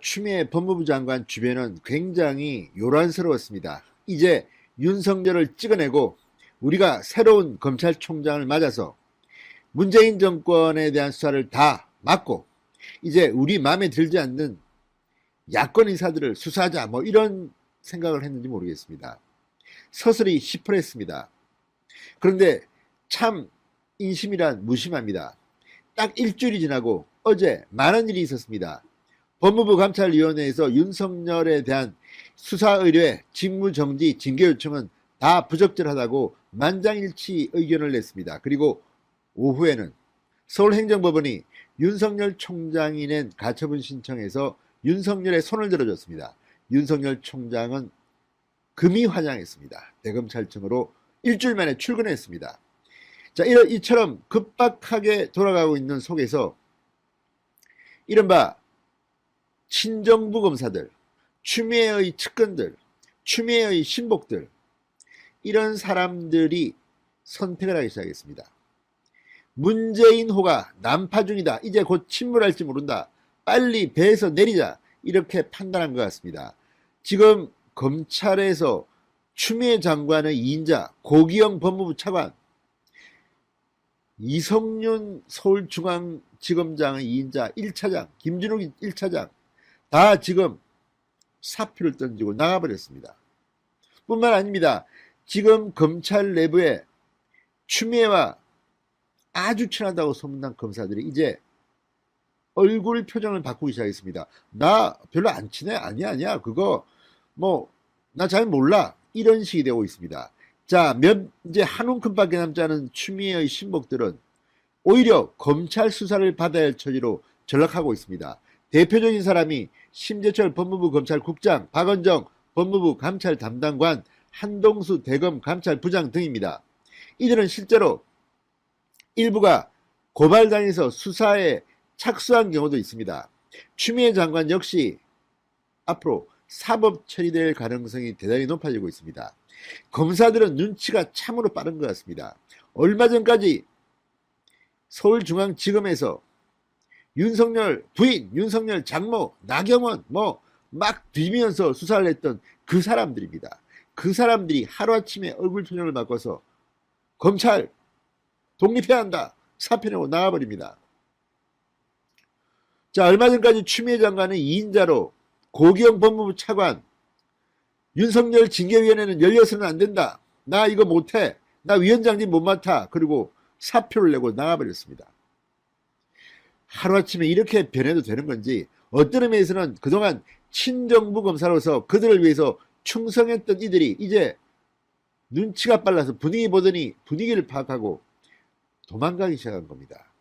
추미애 법무부 장관 주변은 굉장히 요란스러웠습니다. 이제 윤석열을 찍어내고 우리가 새로운 검찰총장을 맞아서 문재인 정권에 대한 수사를 다 막고 이제 우리 마음에 들지 않는 야권 인사들을 수사하자 뭐 이런 생각을 했는지 모르겠습니다. 서슬이 시퍼했습니다. 그런데 참 인심이란 무심합니다. 딱 일주일이 지나고 어제 많은 일이 있었습니다. 법무부 감찰위원회에서 윤석열에 대한 수사 의뢰, 직무정지, 징계 요청은 다 부적절하다고 만장일치 의견을 냈습니다. 그리고 오후에는 서울행정법원이 윤석열 총장이 낸 가처분 신청에서 윤석열의 손을 들어줬습니다. 윤석열 총장은 금이 환영했습니다. 대검찰청으로 일주일 만에 출근했습니다. 자, 이처럼 급박하게 돌아가고 있는 속에서 이른바 친정부 검사들, 추미애의 측근들, 추미애의 신복들 이런 사람들이 선택을 하기 시작했습니다. 문재인호가 난파 중이다. 이제 곧 침몰할지 모른다. 빨리 배에서 내리자. 이렇게 판단한 것 같습니다. 지금 검찰에서 추미애 장관의 2인자 고기영 법무부 차관, 이성윤 서울중앙지검장의 2인자 1차장, 김준욱 1차장 다 지금 사표를 던지고 나가버렸습니다. 뿐만 아닙니다. 지금 검찰 내부에 추미애와 아주 친하다고 소문난 검사들이 이제 얼굴 표정을 바꾸기 시작했습니다. 나 별로 안 친해? 아니야. 그거 뭐 나 잘 몰라. 이런 식이 되고 있습니다. 자, 이제 한 움큼밖에 남지 않은 추미애의 신복들은 오히려 검찰 수사를 받아야 할 처지로 전락하고 있습니다. 대표적인 사람이 심재철 법무부 검찰국장, 박원정 법무부 감찰 담당관, 한동수 대검 감찰부장 등입니다. 이들은 실제로 일부가 고발당해서 수사에 착수한 경우도 있습니다. 추미애 장관 역시 앞으로 사법 처리될 가능성이 대단히 높아지고 있습니다. 검사들은 눈치가 참으로 빠른 것 같습니다. 얼마 전까지 서울중앙지검에서 윤석열 부인, 윤석열 장모, 나경원 뭐 막 뒤지면서 수사를 했던 그 사람들입니다. 그 사람들이 하루아침에 얼굴 표정을 바꿔서 검찰 독립해야 한다. 사표 내고 나와버립니다. 자, 얼마 전까지 추미애 장관은 2인자로 고기영 법무부 차관, 윤석열 징계위원회는 열려서는 안 된다. 나 이거 못해. 나 위원장님 못 맡아. 그리고 사표를 내고 나가버렸습니다. 하루아침에 이렇게 변해도 되는 건지, 어떤 의미에서는 그동안 친정부 검사로서 그들을 위해서 충성했던 이들이 이제 눈치가 빨라서 분위기 보더니 분위기를 파악하고 도망가기 시작한 겁니다.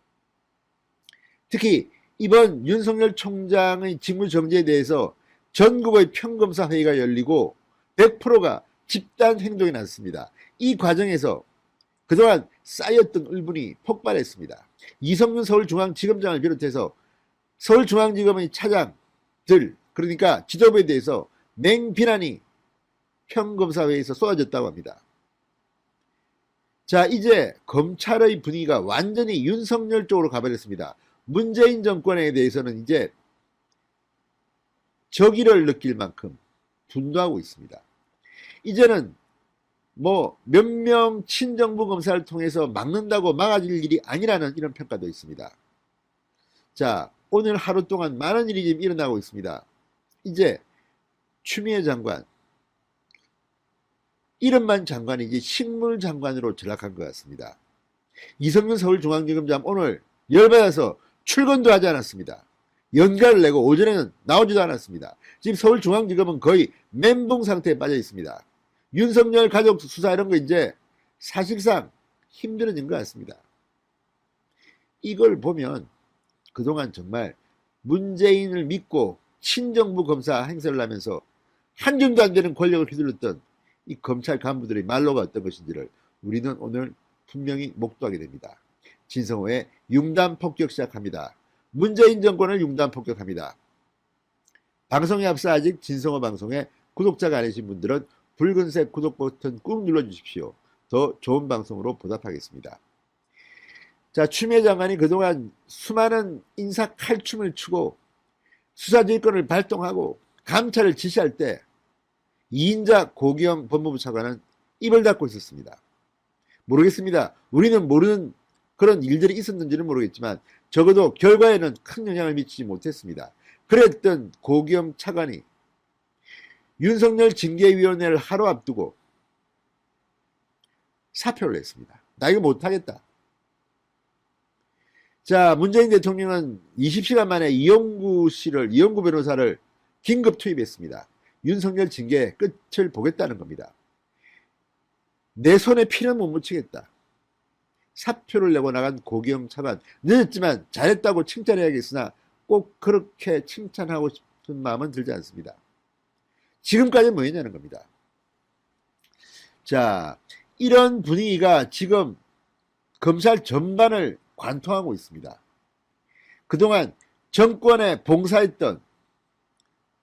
특히 이번 윤석열 총장의 직무정지에 대해서 전국의 평검사 회의가 열리고 100%가 집단 행동이 났습니다. 이 과정에서 그동안 쌓였던 울분이 폭발했습니다. 이성윤 서울중앙지검장을 비롯해서 서울중앙지검의 차장들, 그러니까 지도부에 대해서 맹비난이 평검사회의에서 쏟아졌다고 합니다. 자, 이제 검찰의 분위기가 완전히 윤석열 쪽으로 가버렸습니다. 문재인 정권에 대해서는 이제 적의를 느낄 만큼 분노하고 있습니다. 이제는 뭐 몇 명 친정부 검사를 통해서 막는다고 막아질 일이 아니라는 이런 평가도 있습니다. 자, 오늘 하루 동안 많은 일이 지금 일어나고 있습니다. 이제 추미애 장관, 이름만 장관이지 식물장관으로 전락한 것 같습니다. 이성윤 서울중앙지검장 오늘 열받아서 출근도 하지 않았습니다. 연가를 내고 오전에는 나오지도 않았습니다. 지금 서울중앙지검은 거의 멘붕 상태에 빠져 있습니다. 윤석열 가족 수사 이런 거 이제 사실상 힘들어진 것 같습니다. 이걸 보면 그동안 정말 문재인을 믿고 친정부 검사 행세를 하면서 한 줌도 안 되는 권력을 휘둘렀던 이 검찰 간부들의 말로가 어떤 것인지를 우리는 오늘 분명히 목도하게 됩니다. 진성호의 융단 폭격 시작합니다. 문재인 정권을 융단 폭격합니다. 방송에 앞서 아직 진성호 방송에 구독자가 아니신 분들은 붉은색 구독 버튼 꾹 눌러주십시오. 더 좋은 방송으로 보답하겠습니다. 자, 추미애 장관이 그동안 수많은 인사 칼춤을 추고 수사지휘권을 발동하고 감찰을 지시할 때 이인자 고기영 법무부 차관은 입을 닫고 있었습니다. 모르겠습니다. 우리는 모르는 그런 일들이 있었는지는 모르겠지만 적어도 결과에는 큰 영향을 미치지 못했습니다. 그랬던 고기영 차관이 윤석열 징계위원회를 하루 앞두고 사표를 냈습니다. 나 이거 못하겠다. 자, 문재인 대통령은 20시간 만에 이영구 변호사를 긴급 투입했습니다. 윤석열 징계의 끝을 보겠다는 겁니다. 내 손에 피는 못 묻히겠다. 사표를 내고 나간 고기영 차관, 늦었지만 잘했다고 칭찬해야겠으나 꼭 그렇게 칭찬하고 싶은 마음은 들지 않습니다. 지금까지 뭐였냐는 겁니다. 자, 이런 분위기가 지금 검찰 전반을 관통하고 있습니다. 그동안 정권에 봉사했던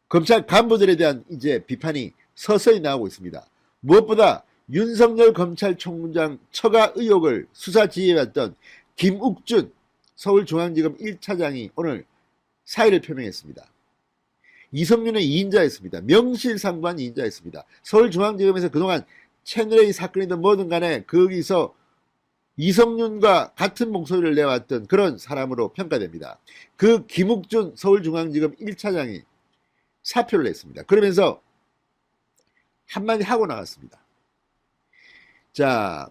검찰 간부들에 대한 이제 비판이 서서히 나오고 있습니다. 무엇보다 윤석열 검찰총장 처가 의혹을 수사 지휘해왔던 김욱준 서울중앙지검 1차장이 오늘 사의를 표명했습니다. 이성윤의 2인자였습니다. 명실상부한 2인자였습니다. 서울중앙지검에서 그동안 채널A 사건이든 뭐든 간에 거기서 이성윤과 같은 목소리를 내왔던 그런 사람으로 평가됩니다. 그 김욱준 서울중앙지검 1차장이 사표를 냈습니다. 그러면서 한마디 하고 나갔습니다. 자,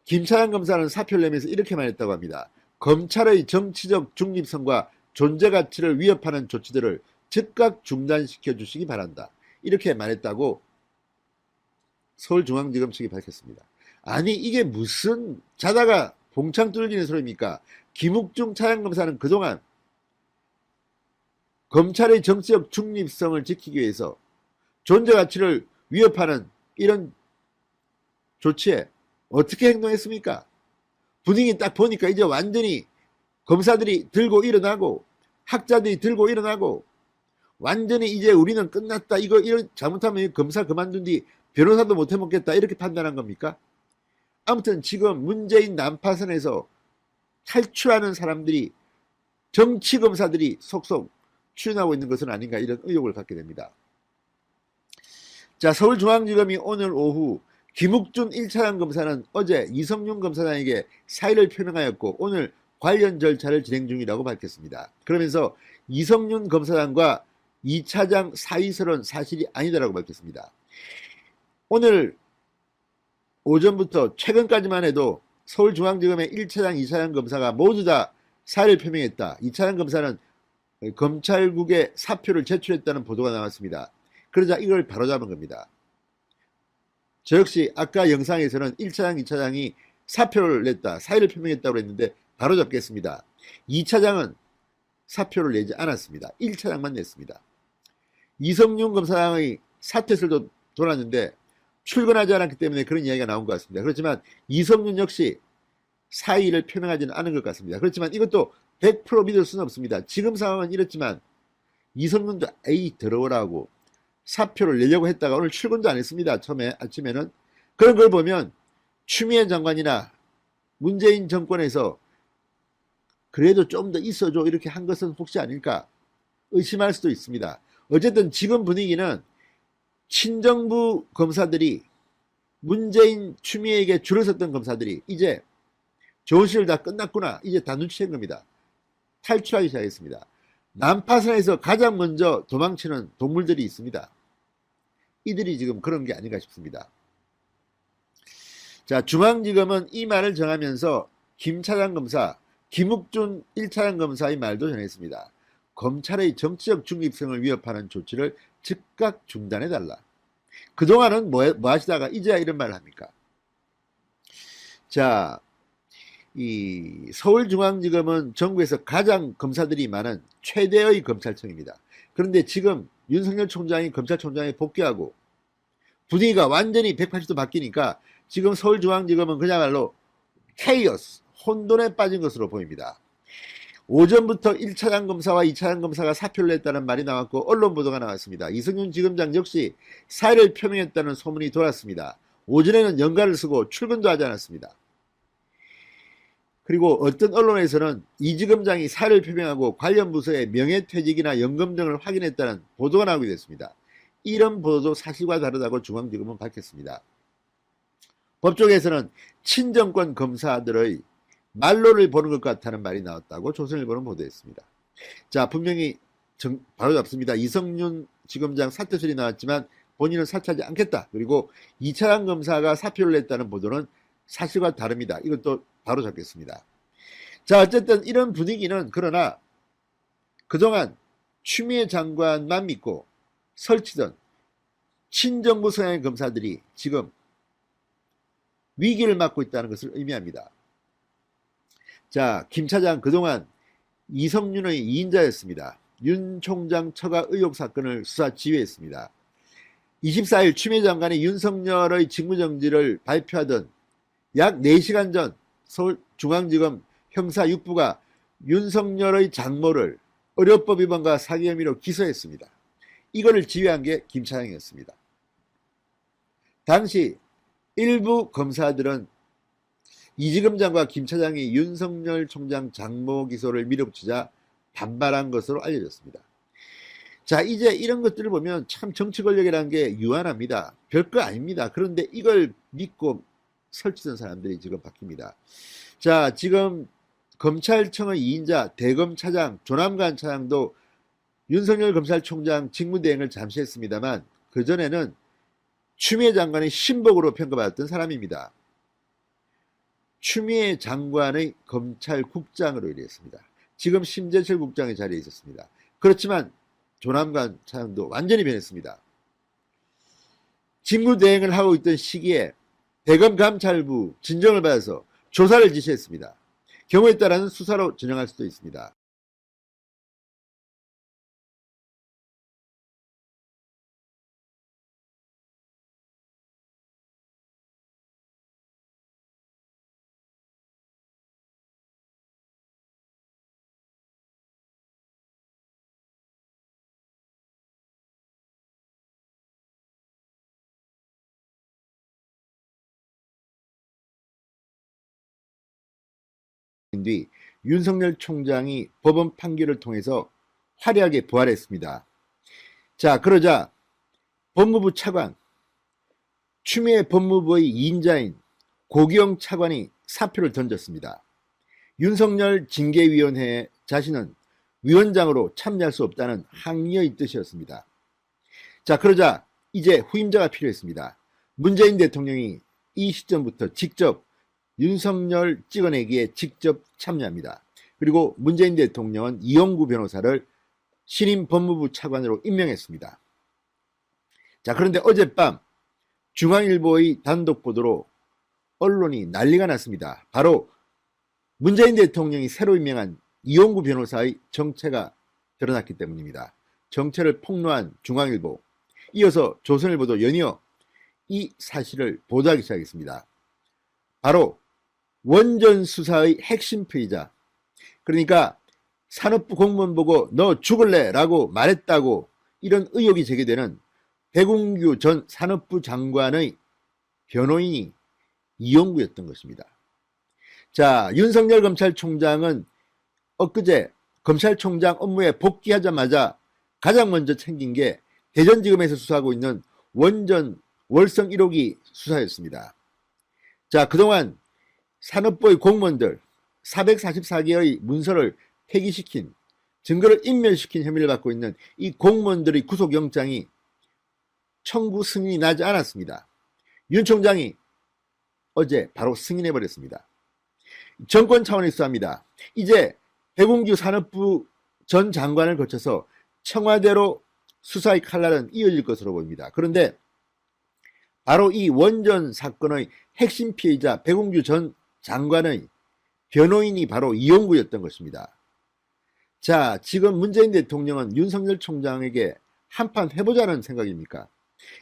김차장 검사는 사표를 내면서 이렇게 말했다고 합니다. 검찰의 정치적 중립성과 존재가치를 위협하는 조치들을 즉각 중단시켜 주시기 바란다. 이렇게 말했다고 서울중앙지검 측이 밝혔습니다. 아니 이게 무슨 자다가 봉창 뚫리는 소리입니까? 김욱중 차장검사는 그동안 검찰의 정치적 중립성을 지키기 위해서 존재가치를 위협하는 이런 조치에 어떻게 행동했습니까? 분위기 딱 보니까 이제 완전히 검사들이 들고 일어나고 학자들이 들고 일어나고 완전히 이제 우리는 끝났다. 이거 이런 잘못하면 검사 그만둔 뒤 변호사도 못 해먹겠다. 이렇게 판단한 겁니까? 아무튼 지금 문재인 난파선에서 탈출하는 사람들이 정치검사들이 속속 출연하고 있는 것은 아닌가 이런 의혹을 갖게 됩니다. 자, 서울중앙지검이 오늘 오후 김욱준 1차장 검사는 어제 이성윤 검사장에게 사의를 표명하였고 오늘 관련 절차를 진행 중이라고 밝혔습니다. 그러면서 이성윤 검사장과 2차장 사의설은 사실이 아니다라고 밝혔습니다. 오늘 오전부터 최근까지만 해도 서울중앙지검의 1차장, 2차장 검사가 모두 다 사의를 표명했다. 2차장 검사는 검찰국에 사표를 제출했다는 보도가 나왔습니다. 그러자 이걸 바로잡은 겁니다. 저 역시 아까 영상에서는 1차장, 2차장이 사표를 냈다, 사의를 표명했다고 했는데 바로잡겠습니다. 2차장은 사표를 내지 않았습니다. 1차장만 냈습니다. 이성윤 검사장의 사퇴설도 돌았는데 출근하지 않았기 때문에 그런 이야기가 나온 것 같습니다. 그렇지만 이성윤 역시 사의를 표명하지는 않은 것 같습니다. 그렇지만 이것도 100% 믿을 수는 없습니다. 지금 상황은 이렇지만 이성윤도 에이 더러워라고 사표를 내려고 했다가 오늘 출근도 안 했습니다. 처음에 아침에는. 그런 걸 보면 추미애 장관이나 문재인 정권에서 그래도 좀 더 있어줘 이렇게 한 것은 혹시 아닐까 의심할 수도 있습니다. 어쨌든 지금 분위기는 친정부 검사들이 문재인 추미애에게 줄을 섰던 검사들이 이제 좋은 시절 다 끝났구나. 이제 다 눈치챈 겁니다. 탈출하기 시작했습니다. 난파선에서 가장 먼저 도망치는 동물들이 있습니다. 이들이 지금 그런 게 아닌가 싶습니다. 자, 중앙지검은 이 말을 정하면서 김 차장 검사, 김욱준 1차장 검사의 말도 전했습니다. 검찰의 정치적 중립성을 위협하는 조치를 즉각 중단해달라. 그동안은 뭐 하시다가 이제야 이런 말을 합니까? 자, 이 서울중앙지검은 전국에서 가장 검사들이 많은 최대의 검찰청입니다. 그런데 지금 윤석열 총장이 검찰총장에 복귀하고 분위기가 완전히 180도 바뀌니까 지금 서울중앙지검은 그야말로 케이오스, 혼돈에 빠진 것으로 보입니다. 오전부터 1차장 검사와 2차장 검사가 사표를 냈다는 말이 나왔고 언론 보도가 나왔습니다. 이성윤 지검장 역시 사의를 표명했다는 소문이 돌았습니다. 오전에는 연가를 쓰고 출근도 하지 않았습니다. 그리고 어떤 언론에서는 이지검장이 사의를 표명하고 관련 부서의 명예퇴직이나 연금 등을 확인했다는 보도가 나오게 됐습니다. 이런 보도도 사실과 다르다고 중앙지검은 밝혔습니다. 법조계에서는 친정권 검사들의 말로를 보는 것 같다는 말이 나왔다고 조선일보는 보도했습니다. 자, 분명히 바로 잡습니다. 이성윤 지검장 사퇴 소리 나왔지만 본인은 사퇴하지 않겠다. 그리고 이차장 검사가 사표를 냈다는 보도는 사실과 다릅니다. 이것도 바로 잡겠습니다. 자, 어쨌든 이런 분위기는 그러나 그동안 추미애 장관만 믿고 설치던 친정부 성향의 검사들이 지금 위기를 맞고 있다는 것을 의미합니다. 자, 김 차장 그동안 이성윤의 2인자였습니다. 윤 총장 처가 의혹 사건을 수사 지휘했습니다. 24일 추미애 장관이 윤석열의 직무정지를 발표하던 약 4시간 전 서울중앙지검 형사 6부가 윤석열의 장모를 의료법 위반과 사기 혐의로 기소했습니다. 이거를 지휘한 게 김 차장이었습니다. 당시 일부 검사들은 이지검장과 김 차장이 윤석열 총장 장모 기소를 밀어붙이자 반발한 것으로 알려졌습니다. 자, 이제 이런 것들을 보면 참 정치 권력이라는 게 유한합니다. 별거 아닙니다. 그런데 이걸 믿고 설치던 사람들이 지금 바뀝니다. 자, 지금 검찰청의 2인자 대검 차장 조남관 차장도 윤석열 검찰총장 직무대행을 잠시 했습니다만 그전에는 추미애 장관의 신복으로 평가받았던 사람입니다. 추미애 장관의 검찰국장으로 일했습니다. 지금 심재철 국장의 자리에 있었습니다. 그렇지만 조남관 차장도 완전히 변했습니다. 직무대행을 하고 있던 시기에 대검감찰부 진정을 받아서 조사를 지시했습니다. 경우에 따라서는 수사로 전형할 수도 있습니다. 뒤 윤석열 총장이 법원 판결을 통해서 화려하게 부활했습니다. 자, 그러자 법무부 차관 추미애 법무부의 2인자인 고기영 차관이 사표를 던졌습니다. 윤석열 징계위원회에 자신은 위원장으로 참여할 수 없다는 항의의 뜻이었습니다. 자, 그러자 이제 후임자가 필요했습니다. 문재인 대통령이 이 시점부터 직접 윤석열 찍어내기에 직접 참여합니다. 그리고 문재인 대통령은 이용구 변호사를 신임 법무부 차관으로 임명했습니다. 자, 그런데 어젯밤 중앙일보의 단독 보도로 언론이 난리가 났습니다. 바로 문재인 대통령이 새로 임명한 이용구 변호사의 정체가 드러났기 때문입니다. 정체를 폭로한 중앙일보, 이어서 조선일보도 연이어 이 사실을 보도하기 시작했습니다. 바로 원전 수사의 핵심 피의자, 그러니까 산업부 공무원 보고 너 죽을래 라고 말했다고 이런 의혹이 제기되는 백운규 전 산업부 장관의 변호인이 이용구였던 것입니다. 자, 윤석열 검찰총장은 엊그제 검찰총장 업무에 복귀하자마자 가장 먼저 챙긴 게 대전지검에서 수사하고 있는 원전 월성 1호기 수사였습니다. 자, 그동안 산업부의 공무원들 444개의 문서를 폐기시킨, 증거를 인멸시킨 혐의를 받고 있는 이 공무원들의 구속영장이 청구 승인이 나지 않았습니다. 윤 총장이 어제 바로 승인해버렸습니다. 정권 차원의 수사입니다. 이제 백운규 산업부 전 장관을 거쳐서 청와대로 수사의 칼날은 이어질 것으로 보입니다. 그런데 바로 이 원전 사건의 핵심 피해자 백운규 전 장관의 변호인이 바로 이용구였던 것입니다. 자, 지금 문재인 대통령은 윤석열 총장에게 한판 해보자는 생각입니까?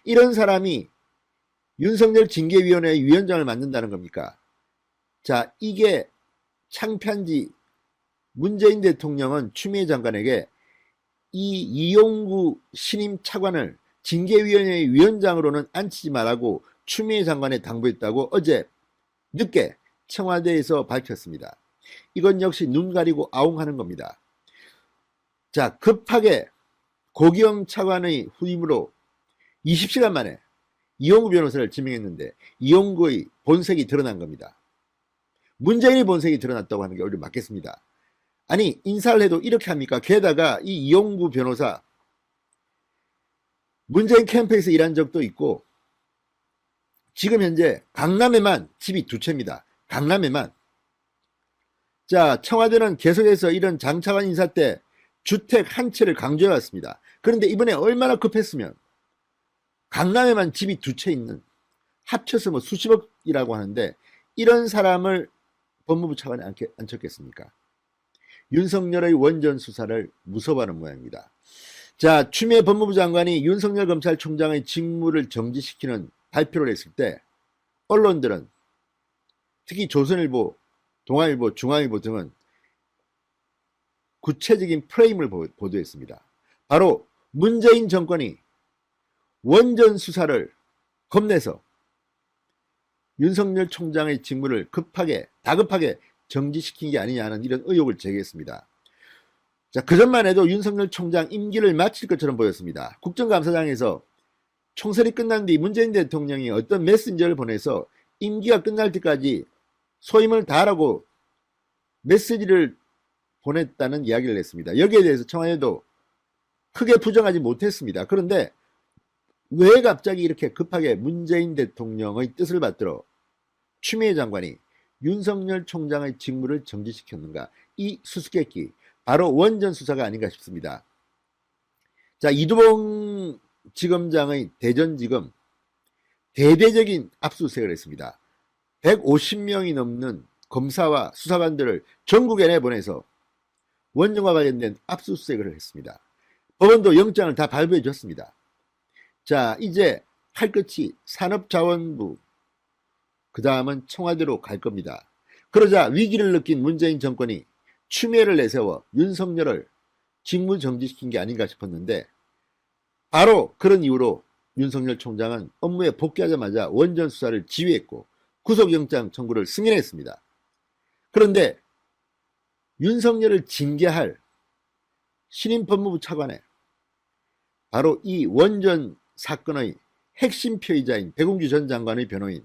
이런 사람이 윤석열 징계위원회의 위원장을 맡는다는 겁니까? 자, 이게 창피한지 문재인 대통령은 추미애 장관에게 이 이용구 신임 차관을 징계위원회의 위원장으로는 앉히지 말라고 추미애 장관에 당부했다고 어제 늦게 청와대에서 밝혔습니다. 이건 역시 눈 가리고 아웅하는 겁니다. 자, 급하게 고기영 차관의 후임으로 20시간 만에 이용구 변호사를 지명했는데 이용구의 본색이 드러난 겁니다. 문재인의 본색이 드러났다고 하는 게 오히려 맞겠습니다. 아니, 인사를 해도 이렇게 합니까? 게다가 이 이용구 변호사 문재인 캠프에서 일한 적도 있고 지금 현재 강남에만 집이 2채입니다. 강남에만. 자, 청와대는 계속해서 이런 장차관 인사 때 주택 한 채를 강조해왔습니다. 그런데 이번에 얼마나 급했으면 강남에만 집이 2채 있는, 합쳐서 뭐 수십억이라고 하는데 이런 사람을 법무부 차관에 앉혔겠습니까? 윤석열의 원전 수사를 무서워하는 모양입니다. 자, 추미애 법무부 장관이 윤석열 검찰총장의 직무를 정지시키는 발표를 했을 때 언론들은, 특히 조선일보, 동아일보, 중앙일보 등은 구체적인 프레임을 보도했습니다. 바로 문재인 정권이 원전 수사를 겁내서 윤석열 총장의 직무를 다급하게 정지시킨 게 아니냐는 이런 의혹을 제기했습니다. 자, 그전만 해도 윤석열 총장 임기를 마칠 것처럼 보였습니다. 국정감사장에서 총선이 끝난 뒤 문재인 대통령이 어떤 메신저를 보내서 임기가 끝날 때까지 소임을 다하라고 메시지를 보냈다는 이야기를 했습니다. 여기에 대해서 청와대도 크게 부정하지 못했습니다. 그런데 왜 갑자기 이렇게 급하게 문재인 대통령의 뜻을 받들어 추미애 장관이 윤석열 총장의 직무를 정지시켰는가? 이 수수께끼, 바로 원전 수사가 아닌가 싶습니다. 자, 이두봉 지검장의 대전지검 대대적인 압수수색을 했습니다. 150명이 넘는 검사와 수사관들을 전국에 내보내서 원전과 관련된 압수수색을 했습니다. 법원도 영장을 다 발부해 줬습니다. 자, 이제 할 것이 산업자원부, 그 다음은 청와대로 갈 겁니다. 그러자 위기를 느낀 문재인 정권이 추미애를 내세워 윤석열을 직무 정지시킨 게 아닌가 싶었는데, 바로 그런 이유로 윤석열 총장은 업무에 복귀하자마자 원전 수사를 지휘했고 구속영장 청구를 승인했습니다. 그런데 윤석열을 징계할 신임 법무부 차관에 바로 이 원전 사건의 핵심 피의자인 백운규 전 장관의 변호인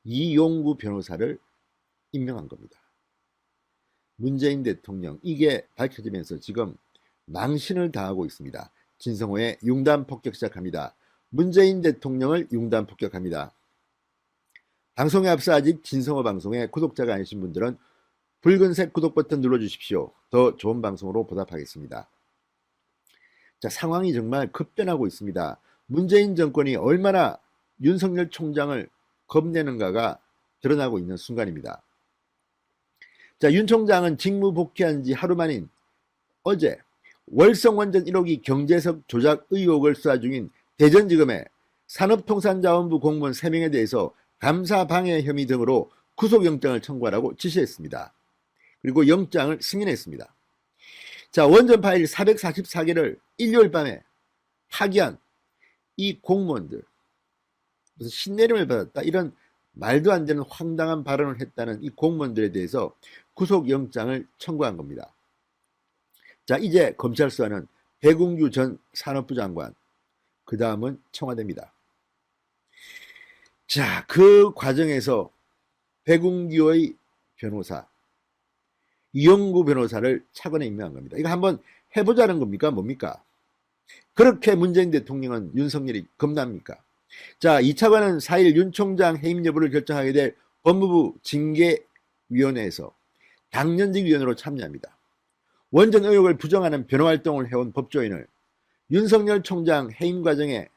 이용구 변호사를 임명한 겁니다. 문재인 대통령, 이게 밝혀지면서 지금 망신을 당하고 있습니다. 진성호의 융단 폭격 시작합니다. 문재인 대통령을 융단 폭격합니다. 방송에 앞서 아직 진성호 방송에 구독자가 아니신 분들은 붉은색 구독 버튼 눌러주십시오. 더 좋은 방송으로 보답하겠습니다. 자, 상황이 정말 급변하고 있습니다. 문재인 정권이 얼마나 윤석열 총장을 겁내는가가 드러나고 있는 순간입니다. 자, 윤 총장은 직무 복귀한 지 하루 만인 어제 월성원전 1호기 경제석 조작 의혹을 수사 중인 대전지검에 산업통상자원부 공무원 3명에 대해서 감사방해 혐의 등으로 구속영장을 청구하라고 지시했습니다. 그리고 영장을 승인했습니다. 자, 원전 파일 444개를 일요일 밤에 파기한 이 공무원들, 무슨 신내림을 받았다, 이런 말도 안 되는 황당한 발언을 했다는 이 공무원들에 대해서 구속영장을 청구한 겁니다. 자, 이제 검찰 수사는 백운규 전 산업부 장관, 그 다음은 청와대입니다. 자, 그 과정에서 백운규의 변호사 이용구 변호사를 차관에 임명한 겁니다. 이거 한번 해보자는 겁니까? 뭡니까? 그렇게 문재인 대통령은 윤석열이 겁납니까? 자, 이 차관은 4일 윤 총장 해임 여부를 결정하게 될 법무부 징계위원회에서 당연직 위원으로 참여합니다. 원전 의혹을 부정하는 변호활동을 해온 법조인을 윤석열 총장 해임 과정에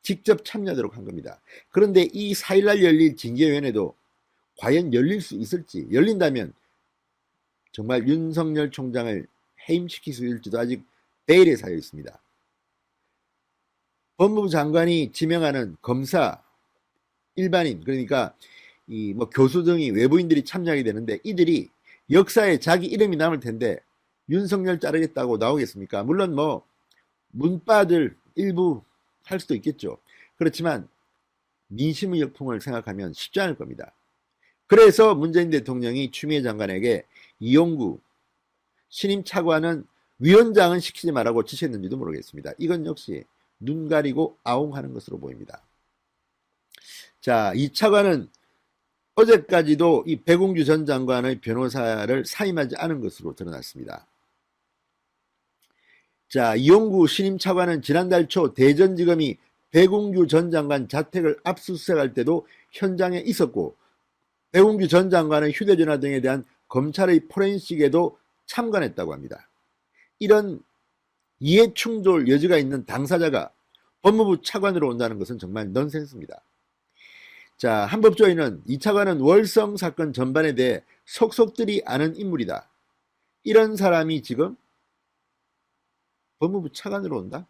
직접 참여하도록 한 겁니다. 그런데 이 4일날 열릴 징계위원회도 과연 열릴 수 있을지, 열린다면 정말 윤석열 총장을 해임시킬 수 있을지도 아직 베일에 쌓여 있습니다. 법무부 장관이 지명하는 검사, 일반인, 그러니까 이 뭐 교수 등이 외부인들이 참여하게 되는데 이들이 역사에 자기 이름이 남을 텐데 윤석열 자르겠다고 나오겠습니까? 물론 뭐 문바들 일부 할 수도 있겠죠. 그렇지만 민심의 역풍을 생각하면 쉽지 않을 겁니다. 그래서 문재인 대통령이 추미애 장관에게 이용구 신임 차관은 위원장은 시키지 말라고 지시했는지도 모르겠습니다. 이건 역시 눈 가리고 아웅하는 것으로 보입니다. 자, 이 차관은 어제까지도 이 백운규 전 장관의 변호사를 사임하지 않은 것으로 드러났습니다. 자, 이용구 신임 차관은 지난달 초 대전지검이 백운규 전 장관 자택을 압수수색할 때도 현장에 있었고, 백운규 전 장관의 휴대전화 등에 대한 검찰의 포렌식에도 참관했다고 합니다. 이런 이해충돌 여지가 있는 당사자가 법무부 차관으로 온다는 것은 정말 넌센스입니다. 자, 한법조인은 이 차관은 월성 사건 전반에 대해 속속들이 아는 인물이다. 이런 사람이 지금 법무부 차관으로 온다?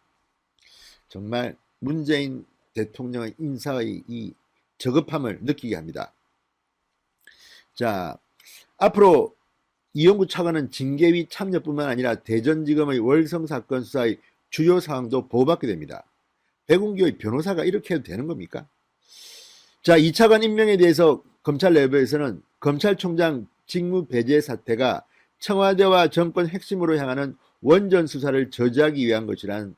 정말 문재인 대통령의 인사의 이 저급함을 느끼게 합니다. 자, 앞으로 이용구 차관은 징계위 참여뿐만 아니라 대전지검의 월성 사건 수사의 주요 사항도 보호받게 됩니다. 백운규의 변호사가 이렇게 해도 되는 겁니까? 자, 이 차관 임명에 대해서 검찰 내부에서는 검찰총장 직무 배제 사태가 청와대와 정권 핵심으로 향하는 원전 수사를 저지하기 위한 것이란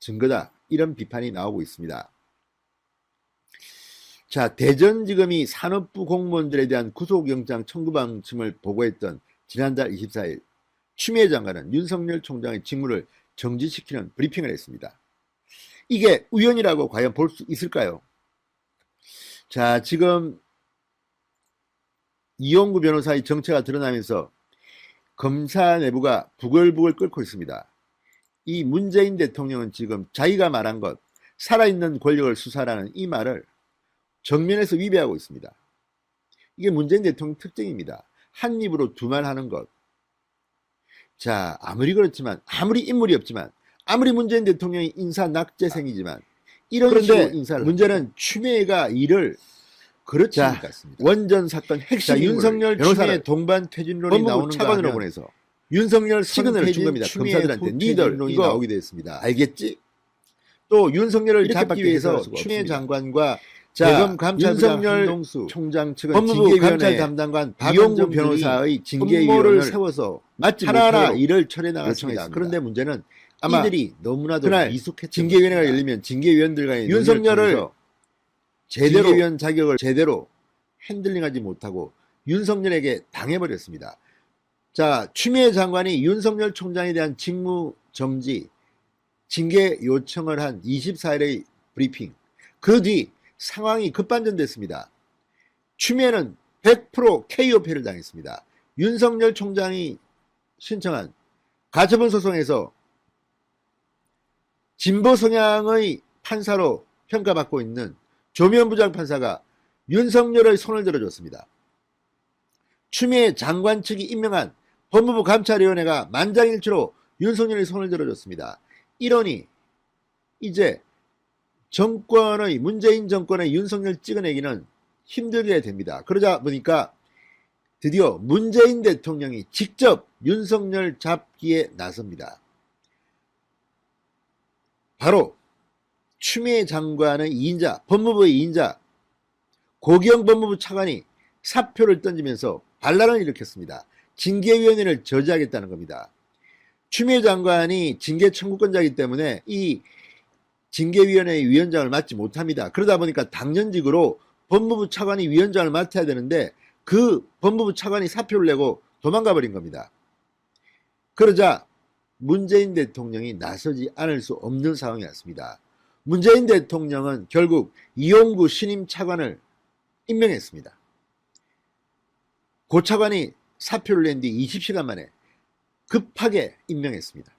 증거다. 이런 비판이 나오고 있습니다. 자, 대전지검이 산업부 공무원들에 대한 구속영장 청구 방침을 보고했던 지난달 24일 추미애 장관은 윤석열 총장의 직무를 정지시키는 브리핑을 했습니다. 이게 우연이라고 과연 볼 수 있을까요? 자, 지금 이용구 변호사의 정체가 드러나면서 검사 내부가 부글부글 끓고 있습니다. 이 문재인 대통령은 지금 자기가 말한 것, 살아있는 권력을 수사라는 이 말을 정면에서 위배하고 있습니다. 이게 문재인 대통령 특징입니다. 한 입으로 두 말 하는 것. 자, 아무리 그렇지만, 아무리 인물이 없지만, 아무리 문재인 대통령이 인사 낙제생이지만, 이런 식으로 인사를 문제는 추미애가 이를 그렇지 않습니다. 원전 사건 핵심 윤석열 추미애 동반 퇴진론이 나오는 차관으로 보내서 윤석열 시그널을 준 겁니다. 검사들한테 니들 이거 나오게 됐습니다. 알겠지? 또 윤석열을 잡기 위해서 추미애 장관과 대검 감찰부장 한동수 총장 측은 법무부 감찰 담당관 이용구 변호사의 징계위원을 세워서 하나하나 일을 처리해 나갔습니다. 그런데 문제는 아마 이들이 너무나도 미숙했던 징계위원회가 열리면 징계위원들과의 윤석열을 제대로 징계위원 자격을 제대로 핸들링하지 못하고 윤석열에게 당해버렸습니다. 자, 추미애 장관이 윤석열 총장에 대한 직무 정지, 징계 요청을 한 24일의 브리핑. 그 뒤 상황이 급반전됐습니다. 추미애는 100% KO패를 당했습니다. 윤석열 총장이 신청한 가처분 소송에서 진보 성향의 판사로 평가받고 있는 조면 부장 판사가 윤석열의 손을 들어줬습니다. 추미애 장관 측이 임명한 법무부 감찰위원회가 만장일치로 윤석열의 손을 들어줬습니다. 이러니 이제 정권의 문재인 정권의 윤석열 찍어내기는 힘들게 됩니다. 그러자 보니까 드디어 문재인 대통령이 직접 윤석열 잡기에 나섭니다. 바로 추미애 장관의 2인자, 법무부의 2인자 고기영 법무부 차관이 사표를 던지면서 반란을 일으켰습니다. 징계위원회를 저지하겠다는 겁니다. 추미애 장관이 징계 청구권자이기 때문에 이 징계위원회의 위원장을 맡지 못합니다. 그러다 보니까 당연직으로 법무부 차관이 위원장을 맡아야 되는데 그 법무부 차관이 사표를 내고 도망가 버린 겁니다. 그러자 문재인 대통령이 나서지 않을 수 없는 상황이 왔습니다. 문재인 대통령은 결국 이용구 신임 차관을 임명했습니다. 고 차관이 사표를 낸 뒤 20시간 만에 급하게 임명했습니다.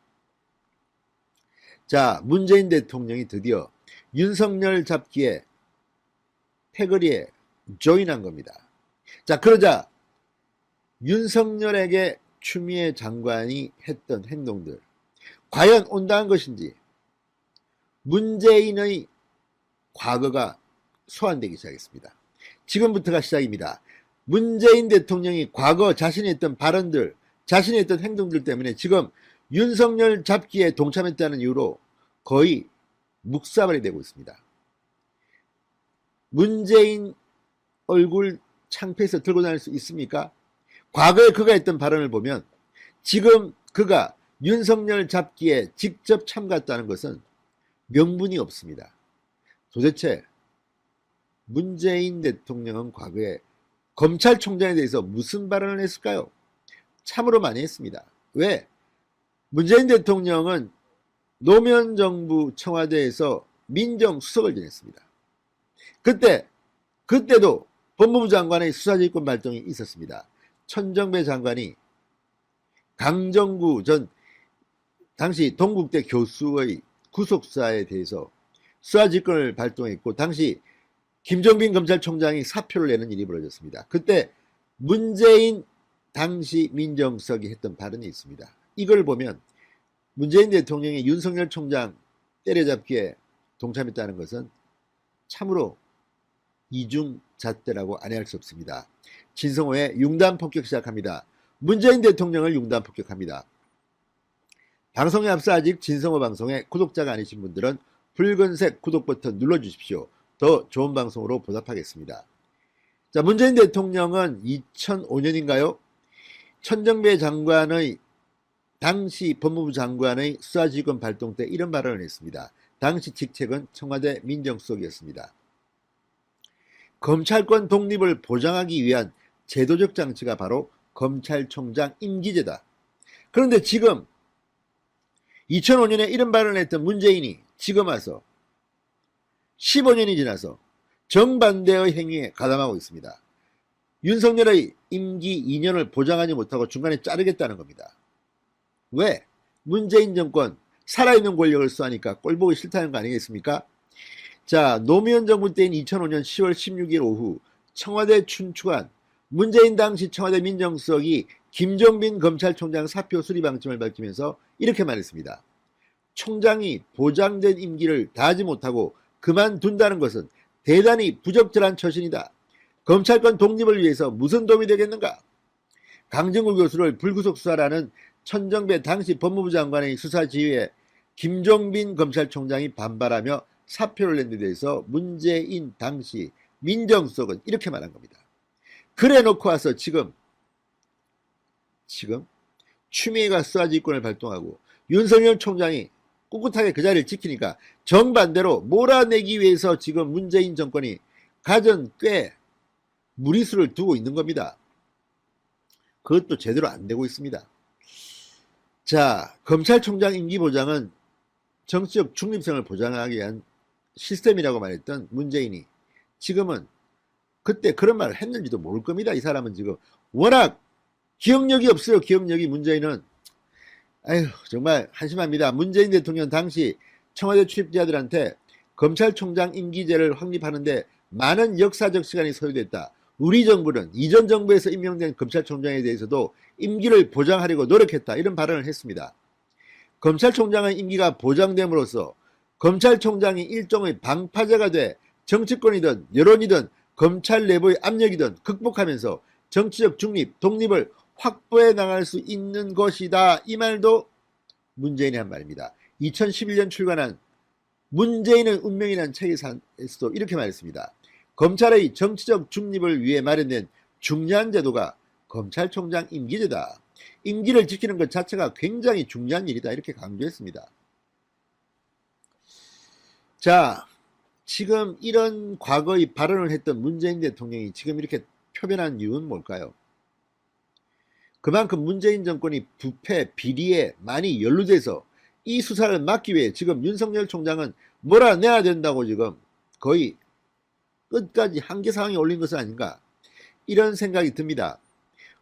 자, 문재인 대통령이 드디어 윤석열 잡기에 패거리에 조인한 겁니다. 자, 그러자 윤석열에게 추미애 장관이 했던 행동들 과연 온당한 것인지 문재인의 과거가 소환되기 시작했습니다. 지금부터가 시작입니다. 문재인 대통령이 과거 자신이 했던 발언들, 자신이 했던 행동들 때문에 지금 윤석열 잡기에 동참했다는 이유로 거의 묵사발이 되고 있습니다. 문재인 얼굴 창피해서 들고 다닐 수 있습니까? 과거에 그가 했던 발언을 보면 지금 그가 윤석열 잡기에 직접 참가했다는 것은 명분이 없습니다. 도대체 문재인 대통령은 과거에 검찰총장에 대해서 무슨 발언을 했을까요? 참으로 많이 했습니다. 왜? 문재인 대통령은 노무현 정부 청와대에서 민정수석을 지냈습니다. 그때도 법무부 장관의 수사지휘권 발동이 있었습니다. 천정배 장관이 강정구 전 당시 동국대 교수의 구속사에 대해서 수사지휘권을 발동했고 당시 김종빈 검찰총장이 사표를 내는 일이 벌어졌습니다. 그때 문재인 당시 민정수석이 했던 발언이 있습니다. 이걸 보면 문재인 대통령이 윤석열 총장 때려잡기에 동참했다는 것은 참으로 이중잣대라고 안 할 수 없습니다. 진성호의 융단 폭격 시작합니다. 문재인 대통령을 융단 폭격합니다. 방송에 앞서 아직 진성호 방송에 구독자가 아니신 분들은 붉은색 구독 버튼 눌러주십시오. 더 좋은 방송으로 보답하겠습니다. 자, 문재인 대통령은 2005년인가요? 천정배 장관의 당시 법무부 장관의 수사지휘권 발동 때 이런 발언을 했습니다. 당시 직책은 청와대 민정수석이었습니다. 검찰권 독립을 보장하기 위한 제도적 장치가 바로 검찰총장 임기제다. 그런데 지금 2005년에 이런 발언을 했던 문재인이 지금 와서 15년이 지나서 정반대의 행위에 가담하고 있습니다. 윤석열의 임기 2년을 보장하지 못하고 중간에 자르겠다는 겁니다. 왜? 문재인 정권 살아있는 권력을 수하니까 꼴보기 싫다는 거 아니겠습니까? 자, 노무현 정부 때인 2005년 10월 16일 오후 청와대 춘추관 문재인 당시 청와대 민정수석이 김종빈 검찰총장 사표 수리 방침을 밝히면서 이렇게 말했습니다. 총장이 보장된 임기를 다하지 못하고 그만둔다는 것은 대단히 부적절한 처신이다. 검찰권 독립을 위해서 무슨 도움이 되겠는가? 강정구 교수를 불구속 수사라는 천정배 당시 법무부 장관의 수사 지휘에 김종빈 검찰총장이 반발하며 사표를 낸 데 대해서 문재인 당시 민정수석은 이렇게 말한 겁니다. 그래 놓고 와서 지금 추미애가 수사지휘권을 발동하고 윤석열 총장이 꿋꿋하게 그 자리를 지키니까 정반대로 몰아내기 위해서 지금 문재인 정권이 가진 꽤 무리수를 두고 있는 겁니다. 그것도 제대로 안 되고 있습니다. 자, 검찰총장 임기 보장은 정치적 중립성을 보장하기 위한 시스템이라고 말했던 문재인이 지금은 그때 그런 말을 했는지도 모를 겁니다. 이 사람은 지금 워낙 기억력이 없어요. 기억력이. 문재인은 아휴 정말 한심합니다. 문재인 대통령 당시 청와대 출입자들한테 검찰총장 임기제를 확립하는데 많은 역사적 시간이 소요됐다. 우리 정부는 이전 정부에서 임명된 검찰총장에 대해서도 임기를 보장하려고 노력했다. 이런 발언을 했습니다. 검찰총장의 임기가 보장됨으로써 검찰총장이 일종의 방파제가 돼 정치권이든 여론이든 검찰 내부의 압력이든 극복하면서 정치적 중립, 독립을 확보해 나갈 수 있는 것이다. 이 말도 문재인이 한 말입니다. 2011년 출간한 문재인의 운명이라는 책에서도 이렇게 말했습니다. 검찰의 정치적 중립을 위해 마련된 중요한 제도가 검찰총장 임기제다. 임기를 지키는 것 자체가 굉장히 중요한 일이다. 이렇게 강조했습니다. 자, 지금 이런 과거의 발언을 했던 문재인 대통령이 지금 이렇게 표변한 이유는 뭘까요? 그만큼 문재인 정권이 부패, 비리에 많이 연루돼서 이 수사를 막기 위해 지금 윤석열 총장은 몰아내야 된다고 지금 거의 끝까지 한계 상황에 올린 것은 아닌가, 이런 생각이 듭니다.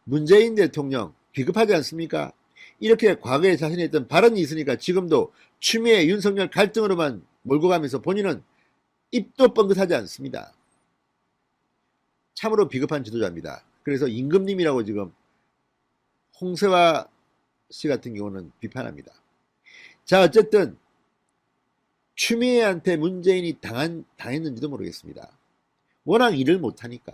문재인 대통령 비겁하지 않습니까? 이렇게 과거에 자신이 했던 발언이 있으니까 지금도 추미애 윤석열 갈등으로만 몰고 가면서 본인은 입도 뻥긋하지 않습니다. 참으로 비겁한 지도자입니다. 그래서 임금님이라고 지금 홍세화 씨 같은 경우는 비판합니다. 자, 어쨌든 추미애한테 문재인이 당했는지도 모르겠습니다. 워낙 일을 못하니까.